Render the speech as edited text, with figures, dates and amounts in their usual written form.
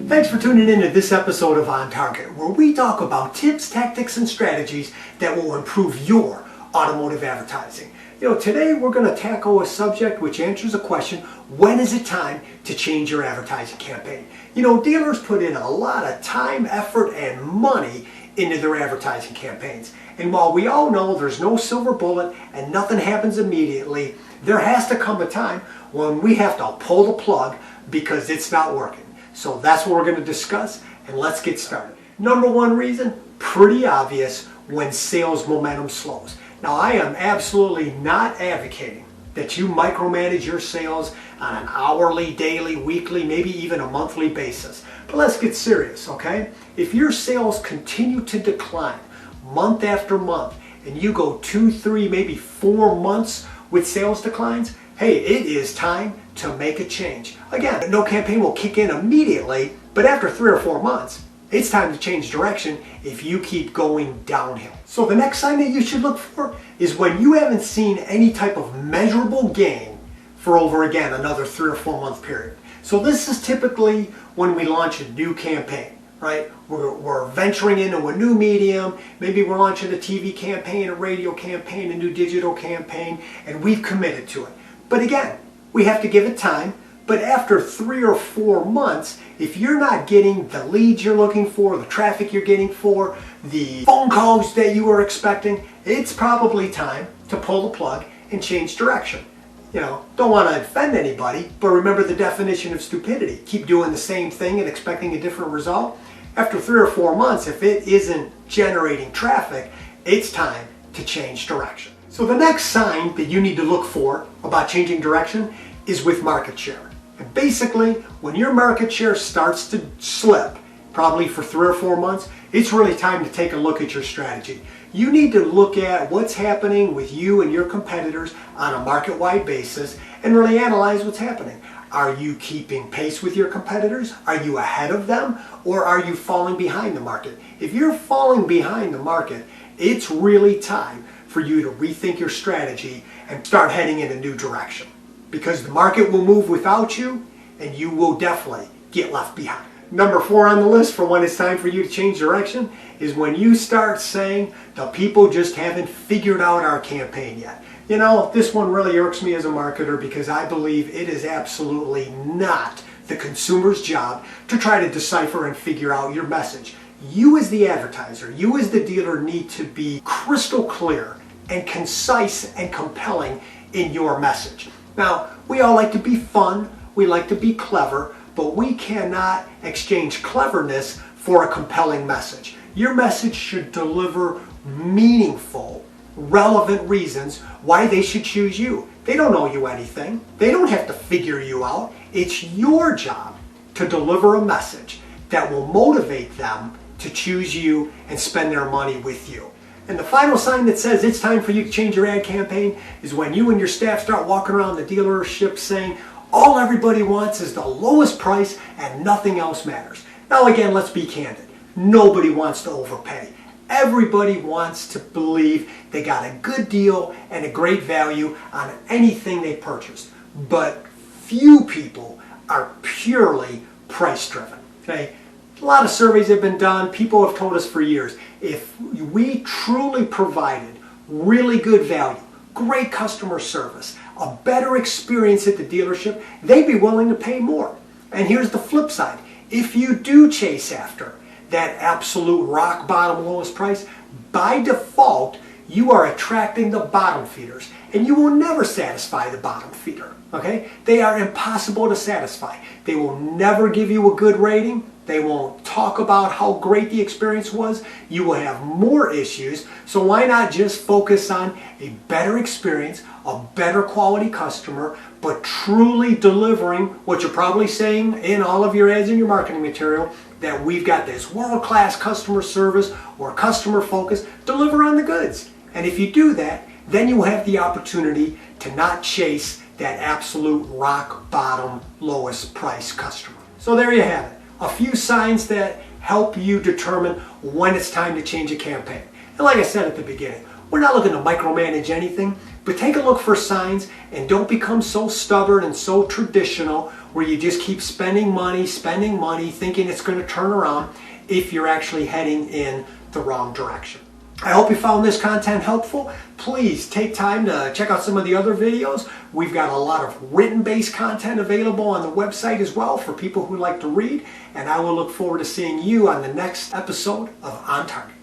Thanks for tuning in to this episode of On Target, where we talk about tips, tactics, and strategies that will improve your automotive advertising. Today we're going to tackle a subject which answers a question: when is it time to change your advertising campaign? Dealers put in a lot of time, effort, and money into their advertising campaigns. And while we all know there's no silver bullet and nothing happens immediately, there has to come a time when we have to pull the plug because it's not working. So that's what we're going to discuss, and let's get started. Number one reason, pretty obvious: when sales momentum slows. Now, I am absolutely not advocating that you micromanage your sales on an hourly, daily, weekly, maybe even a monthly basis. But let's get serious, okay? If your sales continue to decline month after month, and you go 2, 3, maybe 4 months with sales declines, hey, it is time to make a change. Again, no campaign will kick in immediately, but after 3 or 4 months, it's time to change direction if you keep going downhill. So the next sign that you should look for is when you haven't seen any type of measurable gain for over, again, another 3 or 4 month period. So this is typically when we launch a new campaign, right? We're venturing into a new medium. Maybe we're launching a TV campaign, a radio campaign, a new digital campaign, and we've committed to it. But again, we have to give it time. But after 3 or 4 months, if you're not getting the leads you're looking for, the traffic you're getting for, the phone calls that you were expecting, it's probably time to pull the plug and change direction. Don't want to offend anybody, but remember the definition of stupidity. Keep doing the same thing and expecting a different result. After 3 or 4 months, if it isn't generating traffic, it's time to change direction. So the next sign that you need to look for about changing direction is with market share. And basically, when your market share starts to slip, probably for 3 or 4 months, it's really time to take a look at your strategy. You need to look at what's happening with you and your competitors on a market-wide basis and really analyze what's happening. Are you keeping pace with your competitors? Are you ahead of them? Or are you falling behind the market? If you're falling behind the market, it's really time for you to rethink your strategy and start heading in a new direction. Because the market will move without you, and you will definitely get left behind. Number 4 on the list for when it's time for you to change direction is when you start saying the people just haven't figured out our campaign yet. This one really irks me as a marketer because I believe it is absolutely not the consumer's job to try to decipher and figure out your message. You as the advertiser, you as the dealer need to be crystal clear and concise and compelling in your message. Now, we all like to be fun, we like to be clever, but we cannot exchange cleverness for a compelling message. Your message should deliver meaningful, relevant reasons why they should choose you. They don't owe you anything. They don't have to figure you out. It's your job to deliver a message that will motivate them to choose you and spend their money with you. And the final sign that says it's time for you to change your ad campaign is when you and your staff start walking around the dealership saying all everybody wants is the lowest price and nothing else matters. Now again, let's be candid. Nobody wants to overpay. Everybody wants to believe they got a good deal and a great value on anything they purchased. But few people are purely price driven. Okay? A lot of surveys have been done. People have told us for years, if we truly provided really good value, great customer service, a better experience at the dealership, they'd be willing to pay more. And here's the flip side. If you do chase after that absolute rock bottom lowest price, by default, you are attracting the bottom feeders. And you will never satisfy the bottom feeder. Okay? They are impossible to satisfy. They will never give you a good rating. They won't talk about how great the experience was. You will have more issues. So why not just focus on a better experience, a better quality customer, but truly delivering what you're probably saying in all of your ads and your marketing material, that we've got this world-class customer service or customer focus. Deliver on the goods. And if you do that, then you have the opportunity to not chase that absolute rock bottom lowest price customer. So there you have it. A few signs that help you determine when it's time to change a campaign. And like I said at the beginning, We're not looking to micromanage anything, but take a look for signs and don't become so stubborn and so traditional where you just keep spending money, thinking it's going to turn around if you're actually heading in the wrong direction. I hope you found this content helpful. Please take time to check out some of the other videos. We've got a lot of written-based content available on the website as well for people who like to read. And I will look forward to seeing you on the next episode of On Target.